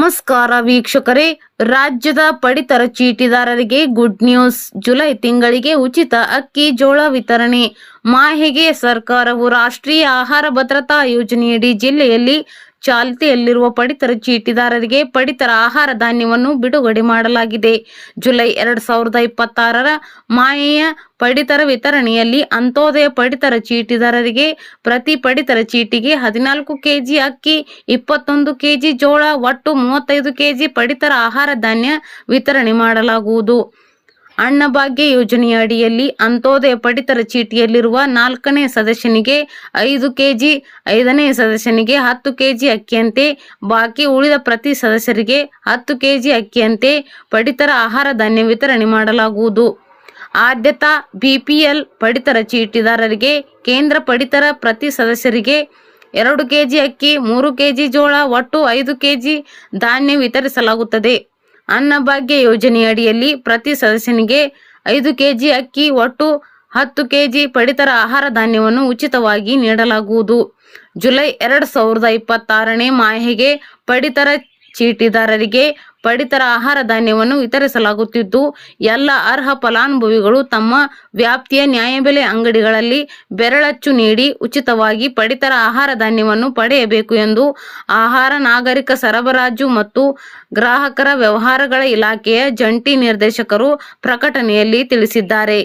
ನಮಸ್ಕಾರ ವೀಕ್ಷಕರೇ, ರಾಜ್ಯದ ಪಡಿತರ ಚೀಟಿದಾರರಿಗೆ ಗುಡ್ ನ್ಯೂಸ್. ಜುಲೈ ತಿಂಗಳಿಗೆ ಉಚಿತ ಅಕ್ಕಿ ಜೋಳ ವಿತರಣೆ. ಮಾಹೆಗೆ ಸರ್ಕಾರವು ರಾಷ್ಟ್ರೀಯ ಆಹಾರ ಭದ್ರತಾ ಯೋಜನೆಯಡಿ ಜಿಲ್ಲೆಯಲ್ಲಿ ಚಾಲ್ತಿಯಲ್ಲಿರುವ ಪಡಿತರ ಚೀಟಿದಾರರಿಗೆ ಪಡಿತರ ಆಹಾರ ಧಾನ್ಯವನ್ನು ಬಿಡುಗಡೆ ಮಾಡಲಾಗಿದೆ. ಜುಲೈ 2026ರ ಮಾಹೆಯ ಪಡಿತರ ವಿತರಣೆಯಲ್ಲಿ ಅಂತ್ಯೋದಯ ಪಡಿತರ ಚೀಟಿದಾರರಿಗೆ ಪ್ರತಿ ಪಡಿತರ ಚೀಟಿಗೆ 14 ಕೆಜಿ ಅಕ್ಕಿ, 21 ಕೆಜಿ ಜೋಳ, ಒಟ್ಟು 35 ಕೆಜಿ ಪಡಿತರ ಆಹಾರ ಧಾನ್ಯ ವಿತರಣೆ ಮಾಡಲಾಗುವುದು. ಅನ್ನಭಾಗ್ಯ ಯೋಜನೆಯ ಅಡಿಯಲ್ಲಿ ಅಂತ್ಯೋದಯ ಪಡಿತರ ಚೀಟಿಯಲ್ಲಿರುವ 4ನೇ ಸದಸ್ಯನಿಗೆ 5 ಕೆಜಿ, 5ನೇ ಸದಸ್ಯನಿಗೆ 10 ಕೆಜಿ ಅಕ್ಕಿಯಂತೆ, ಬಾಕಿ ಉಳಿದ ಪ್ರತಿ ಸದಸ್ಯರಿಗೆ 10 ಕೆಜಿ ಅಕ್ಕಿಯಂತೆ ಪಡಿತರ ಆಹಾರ ಧಾನ್ಯ ವಿತರಣೆ ಮಾಡಲಾಗುವುದು. ಆದ್ಯತಾ ಬಿಪಿಎಲ್ ಪಡಿತರ ಚೀಟಿದಾರರಿಗೆ ಕೇಂದ್ರ ಪಡಿತರ ಪ್ರತಿ ಸದಸ್ಯರಿಗೆ 2 ಕೆಜಿ ಅಕ್ಕಿ, 3 ಕೆಜಿ ಜೋಳ, ಒಟ್ಟು 5 ಕೆಜಿ ಧಾನ್ಯ ವಿತರಿಸಲಾಗುತ್ತದೆ. ಅನ್ನಭಾಗ್ಯ ಯೋಜನೆಯ ಅಡಿಯಲ್ಲಿ ಪ್ರತಿ ಸದಸ್ಯನಿಗೆ 5 ಕೆಜಿ ಅಕ್ಕಿ, ಒಟ್ಟು 10 ಕೆಜಿ ಪಡಿತರ ಆಹಾರ ಧಾನ್ಯವನ್ನು ಉಚಿತವಾಗಿ ನೀಡಲಾಗುವುದು. ಜುಲೈ 2026ನೇ ಮಾಹೆಗೆ ಪಡಿತರ ಚೀಟಿದಾರರಿಗೆ ಪಡಿತರ ಆಹಾರ ಧಾನ್ಯವನ್ನು ವಿತರಿಸಲಾಗುತ್ತಿದ್ದು, ಎಲ್ಲ ಅರ್ಹ ಫಲಾನುಭವಿಗಳು ತಮ್ಮ ವ್ಯಾಪ್ತಿಯ ನ್ಯಾಯಬೆಲೆ ಅಂಗಡಿಗಳಲ್ಲಿ ಬೆರಳಚ್ಚು ನೀಡಿ ಉಚಿತವಾಗಿ ಪಡಿತರ ಆಹಾರ ಧಾನ್ಯವನ್ನು ಪಡೆಯಬೇಕು ಎಂದು ಆಹಾರ, ನಾಗರಿಕ ಸರಬರಾಜು ಮತ್ತು ಗ್ರಾಹಕರ ವ್ಯವಹಾರಗಳ ಇಲಾಖೆಯ ಜಂಟಿ ನಿರ್ದೇಶಕರು ಪ್ರಕಟಣೆಯಲ್ಲಿ ತಿಳಿಸಿದ್ದಾರೆ.